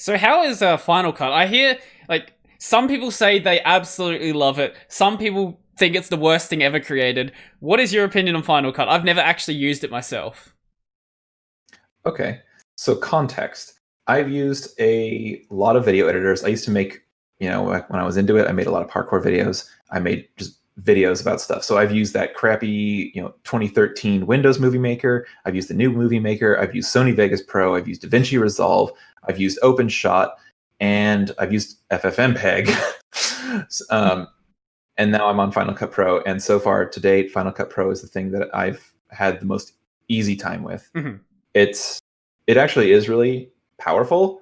So how is Final Cut? I hear like some people say they absolutely love it. Some people think it's the worst thing ever created. What is your opinion on Final Cut? I've never actually used it myself. Okay, so context. I've used a lot of video editors. I used to make, like when I was into it, I made a lot of parkour videos. I made just videos about stuff. So I've used that crappy, 2013 Windows Movie Maker. I've used the new Movie Maker. I've used Sony Vegas Pro. I've used DaVinci Resolve. I've used OpenShot, and I've used FFmpeg. um, and now I'm on Final Cut Pro. And so far to date, Final Cut Pro is the thing that I've had the most easy time with. Mm-hmm. It actually is really powerful,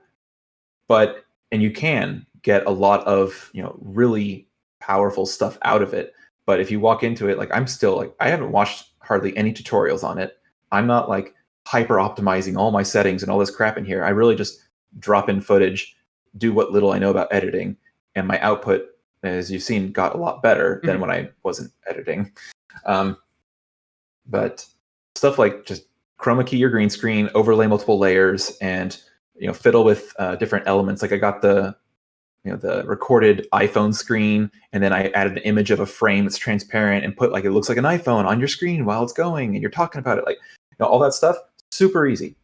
and you can get a lot of really powerful stuff out of it. But if you walk into it, like I'm still like I haven't watched hardly any tutorials on it. I'm not like hyper optimizing all my settings and all this crap in here. I really just drop in footage, do what little I know about editing, and my output, as you've seen, got a lot better than when I wasn't editing. But stuff like just chroma key your green screen, overlay multiple layers, and fiddle with different elements. Like I got the recorded iPhone screen, and then I added an image of a frame that's transparent and put like it looks like an iPhone on your screen while it's going and you're talking about it. Like all that stuff, super easy.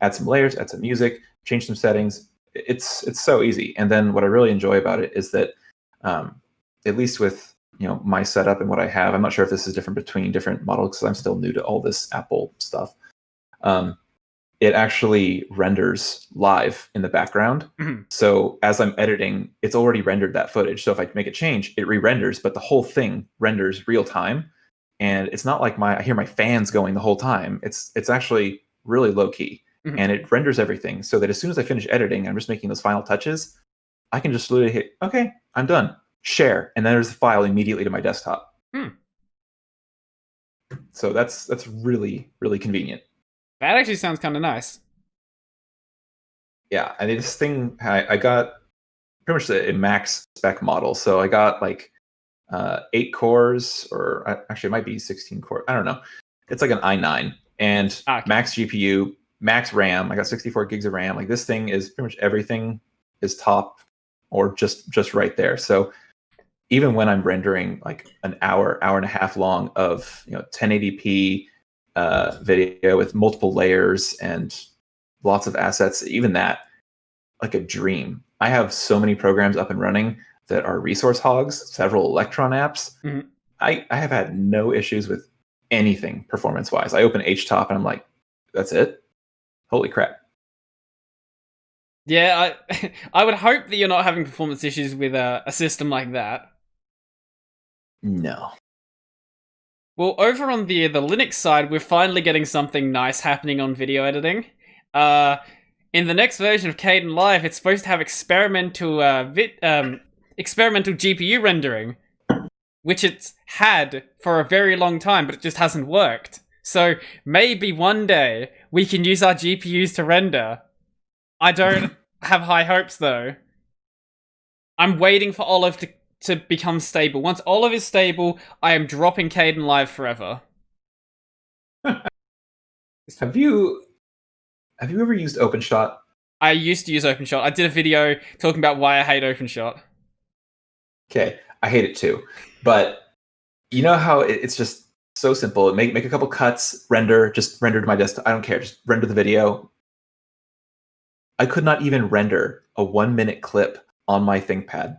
Add some layers, add some music, change some settings. It's so easy. And then what I really enjoy about it is that at least with my setup and what I have, I'm not sure if this is different between different models because I'm still new to all this Apple stuff. It actually renders live in the background. So as I'm editing, it's already rendered that footage. So if I make a change, it re-renders, but the whole thing renders real time. And it's not like I hear my fans going the whole time. It's actually really low key, and it renders everything so that as soon as I finish editing, I'm just making those final touches. I can just literally hit, okay, I'm done. Share, and then there's the file immediately to my desktop. So that's really, really convenient. That actually sounds kind of nice. Yeah, I mean, this thing, I got pretty much a max spec model. So I got like 8 cores, or actually it might be 16 core. I don't know. It's like an i9 and max GPU, max RAM. I got 64 gigs of RAM. Like this thing is pretty much everything is top or just right there. So even when I'm rendering like an hour and a half long of 1080p video with multiple layers and lots of assets, even that, like a dream. I have so many programs up and running that are resource hogs, several Electron apps. I have had no issues with anything performance wise. I open HTOP and I'm like, that's it? Holy crap. Yeah, I would hope that you're not having performance issues with a system like that. No. Well, over on the Linux side, we're finally getting something nice happening on video editing. In the next version of Kdenlive, it's supposed to have experimental GPU rendering, which it's had for a very long time, but it just hasn't worked. So maybe one day we can use our GPUs to render. I don't have high hopes though. I'm waiting for Olive to become stable. Once Olive is stable, I am dropping Kdenlive forever. Have you ever used OpenShot? I used to use OpenShot. I did a video talking about why I hate OpenShot. Okay, I hate it too. But you know how it's just so simple. Make a couple cuts, just render to my desktop. I don't care. Just render the video. I could not even render a 1-minute clip on my ThinkPad.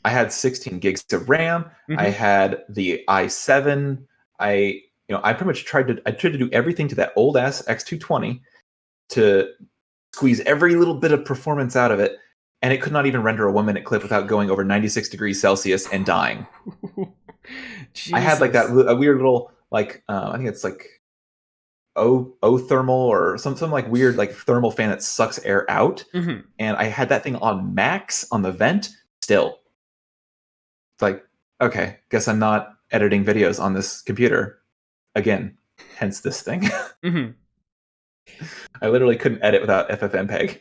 I had 16 gigs of RAM. I had the i7. I pretty much tried to do everything to that old ass X220 to squeeze every little bit of performance out of it, and it could not even render a 1-minute clip without going over 96 degrees Celsius and dying. I had like a weird little I think it's like O thermal or some like weird like thermal fan that sucks air out, and I had that thing on max on the vent still. It's like, okay, guess I'm not editing videos on this computer again. Hence this thing. I literally couldn't edit without FFmpeg.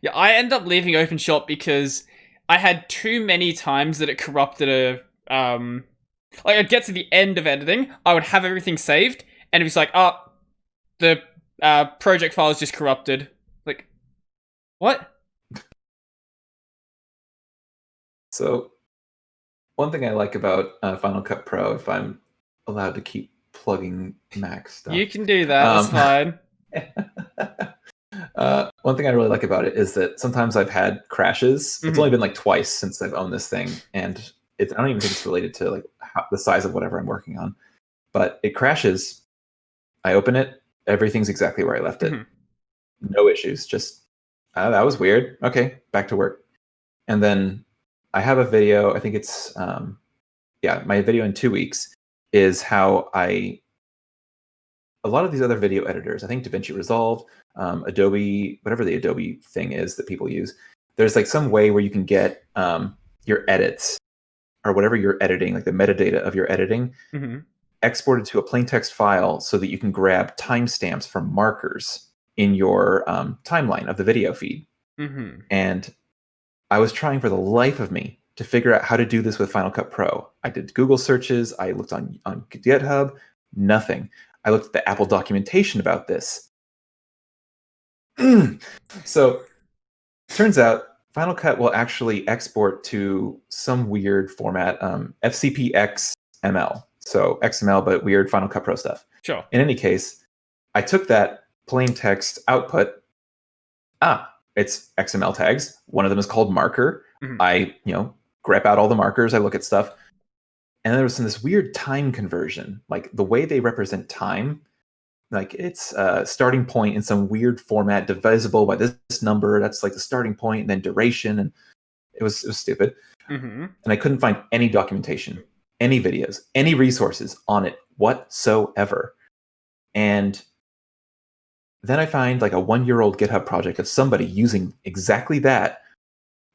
Yeah, I end up leaving OpenShot because I had too many times that it corrupted a like I'd get to the end of editing, I would have everything saved, and it was like, the project file is just corrupted. Like, What? So one thing I like about Final Cut Pro, if I'm allowed to keep plugging Mac stuff, You can do that. That's um, fine. one thing I really like about it is that sometimes I've had crashes. It's Mhm. only been like twice since I've owned this thing, and I don't even think it's related to like the size of whatever I'm working on. But it crashes. I open it. Everything's exactly where I left it. Mhm. No issues. Just that was weird. Okay, back to work. And then I have a video. I think it's my video in 2 weeks is how a lot of these other video editors, I think DaVinci Resolve, Adobe, whatever the Adobe thing is that people use, there's like some way where you can get your edits or whatever you're editing, like the metadata of your editing, Mhm. exported to a plain text file so that you can grab timestamps from markers in your timeline of the video feed. Mhm. And I was trying for the life of me to figure out how to do this with Final Cut Pro. I did Google searches. I looked on GitHub. Nothing. I looked at the Apple documentation about this. So turns out Final Cut will actually export to some weird format, FCP XML. So XML, but weird Final Cut Pro stuff. Sure. In any case, I took that plain text output. It's XML tags. One of them is called marker. Mhm. I, grep out all the markers. I look at stuff. And there was this weird time conversion, like the way they represent time, like it's a starting point in some weird format divisible by this number. That's like the starting point, and then duration. And it was stupid. Mhm. And I couldn't find any documentation, any videos, any resources on it whatsoever. And then I find like a 1-year-old GitHub project of somebody using exactly that,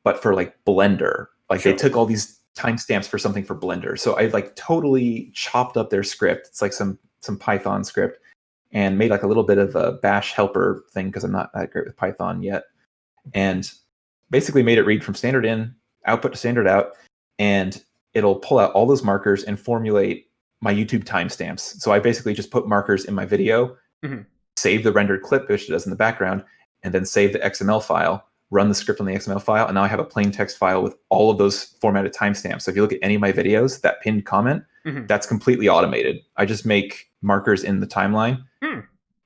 but for like Blender. Like Sure. they took all these timestamps for something for Blender. So I like totally chopped up their script. It's like some Python script, and made like a little bit of a bash helper thing because I'm not that great with Python yet. And basically made it read from standard in, output to standard out, and it'll pull out all those markers and formulate my YouTube timestamps. So I basically just put markers in my video, Mhm. save the rendered clip, which it does in the background, and then save the XML file, run the script on the XML file, and now I have a plain text file with all of those formatted timestamps. So if you look at any of my videos, that pinned comment, Mhm. that's completely automated. I just make markers in the timeline, Hmm.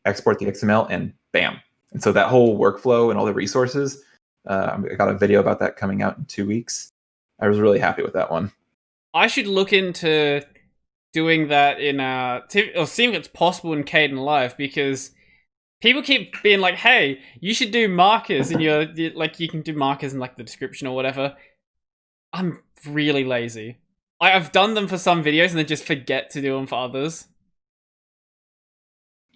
export the XML, and bam. And so that whole workflow and all the resources, I got a video about that coming out in 2 weeks. I was really happy with that one. I should look into doing that in or seeing if it's possible in Caden Live, because people keep being like, "Hey, you should do markers in your like you can do markers in like the description or whatever." I'm really lazy. I've done them for some videos and then just forget to do them for others.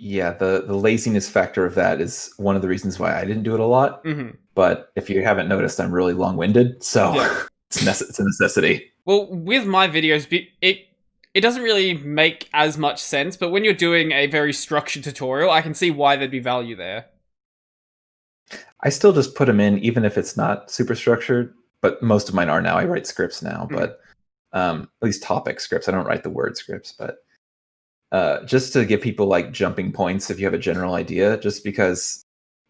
Yeah, the laziness factor of that is one of the reasons why I didn't do it a lot. Mm-hmm. But if you haven't noticed, I'm really long-winded, so Yeah. it's a necessity. Well, with my videos, it doesn't really make as much sense, but when you're doing a very structured tutorial, I can see why there'd be value there. I still just put them in, even if it's not super structured. But most of mine are now. I write scripts now, but at least topic scripts. I don't write the word scripts, but just to give people like jumping points if you have a general idea. Just because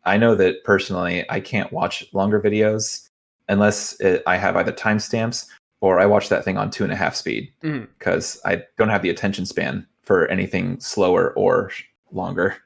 I know that personally, I can't watch longer videos unless I have either timestamps or I watch that thing on 2.5 speed, because I don't have the attention span for anything slower or longer.